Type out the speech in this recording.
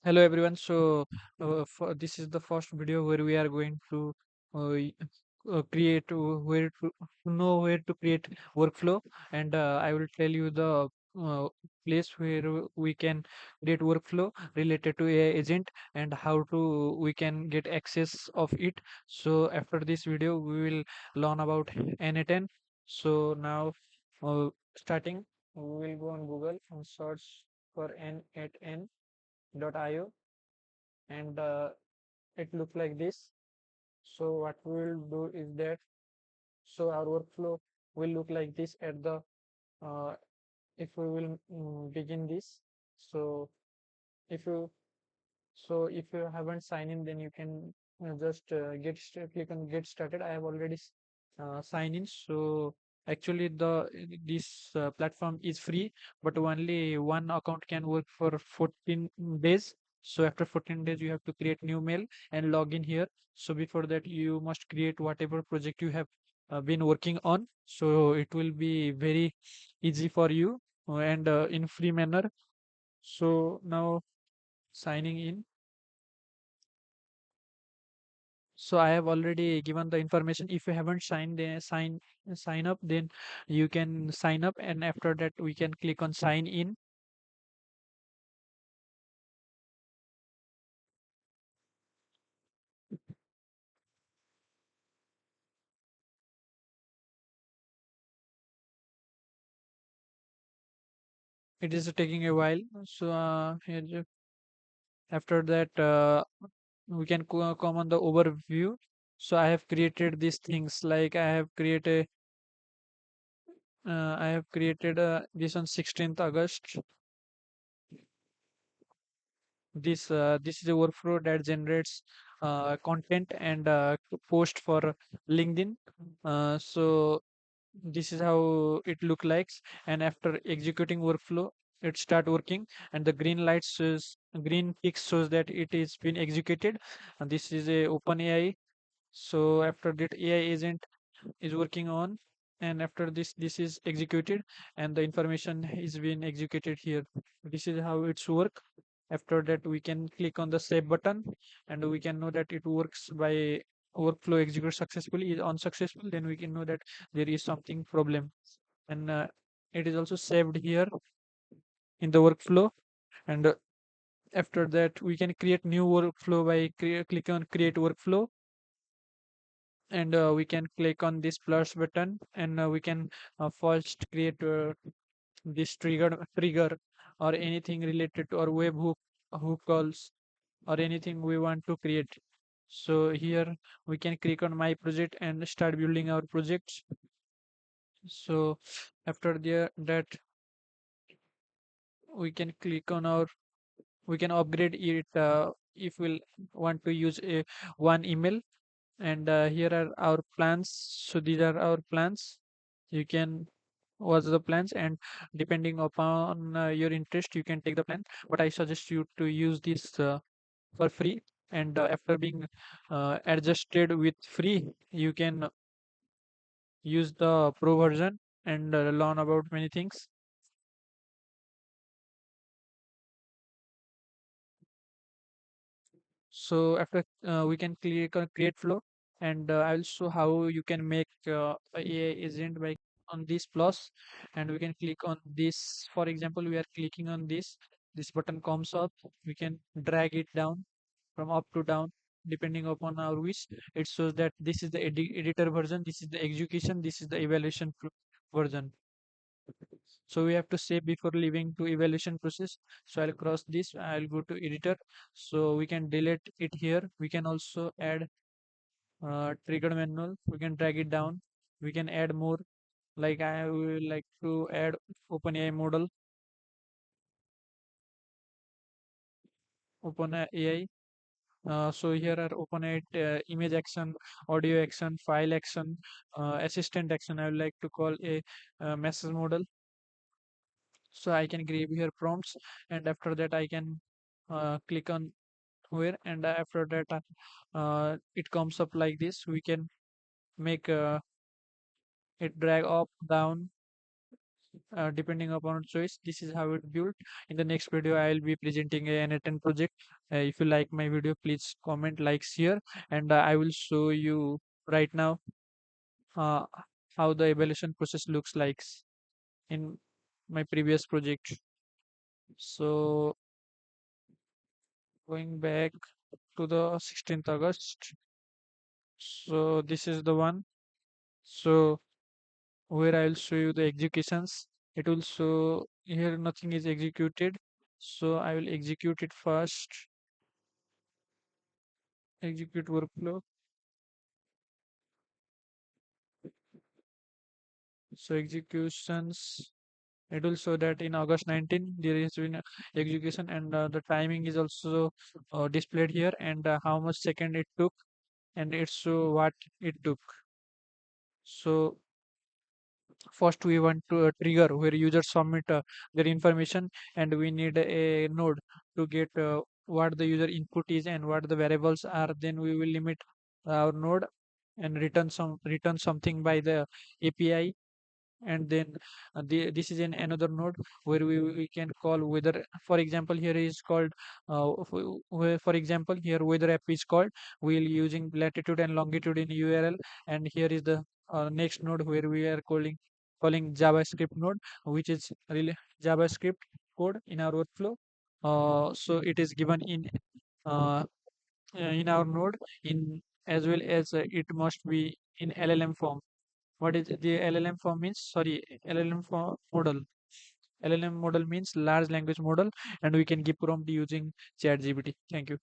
Hello everyone. This is the first video where we are going to y- create to know where to create workflow, and I will tell you the place where we can create workflow related to AI agent and how to we can get access of it. So after this video, we will learn about n8n. So now, starting, we will go on Google and search for n8n.io, and it look like this. So what we will do is that, so our workflow will look like this at the uh, if we will begin this. So if you if you haven't signed in, then you can just click on get started. I have already signed in. So actually this platform is free, but only one account can work for 14 days. So after 14 days you have to create new mail and log in here. So before that you must create whatever project you have been working on, so it will be very easy for you and in free manner. So now, signing in. So I have already given the information. If you haven't sign up, then you can sign up, and after that we can click on sign in. It is taking a while. So after that we can come on the overview. So I have created these things, like I have created this on 16th August. This is a workflow that generates content and post for LinkedIn. So this is how it look like, and after executing workflow, it start working, and the green tick shows that it is been executed. And this is a open AI. So after that, AI agent is working on, and after this is executed, and the information is being executed here. This is how it's work. After that we can click on the save button, and we can know that it works by workflow execute successfully. Is unsuccessful, then we can know that there is something problem. And it is also saved here in the workflow. And after that we can create new workflow by click on create workflow, and we can click on this plus button, and we can first create this trigger or anything related to our hook calls or anything we want to create. So here we can click on my project and start building our projects. So after that we can click on our we can upgrade it if we'll want to use a one email. And here are our plans. So these are our plans. You can watch the plans, and depending upon your interest, you can take the plan, but I suggest you to use this for free. And after being adjusted with free, you can use the pro version and learn about many things. So after we can click on create flow, and I'll show how you can make a AI agent by on this plus, and we can click on this. For example, we are clicking on this button comes up. We can drag it down from up to down depending upon our wish. It shows that this is the editor version, this is the execution, this is the evaluation version. So we have to save before leaving to evaluation process. So I'll cross this, I'll go to editor. So we can delete it here. We can also add trigger manual. We can drag it down. We can add more. Like I will like to add OpenAI model, OpenAI. So here are OpenAI image action, audio action, file action, assistant action. I would like to call a message model. So I can give here prompts, and after that I can click on where, and after that it comes up like this. We can make it drag up down depending upon choice. This is how it built. In the next video, I will be presenting a n8n project. If you like my video, please comment, like, share, and I will show you right now uh, how the evaluation process looks like in my previous project. So going back to the 16th August. So this is the one. So where I will show you the executions. It will show here nothing is executed. So I will execute it first. Execute workflow. So executions. It will show that in August 19 there is been execution, and the timing is also displayed here, and how much second it took, and it show what it took. So first we want to trigger where users submit their information, and we need a node to get what the user input is and what the variables are. Then we will limit our node and return something by the API. And then this is in another node where we can call weather. For example, here is called where, for example, here weather app is called. We'll using latitude and longitude in URL, and here is the next node where we are calling JavaScript node, which is really JavaScript code in our workflow. So it is given uh, in our node, in as well as it must be in LLM form. What is the LLM form means? Sorry, LLM for model. LLM model means large language model, and we can give prompt using ChatGPT. Thank you.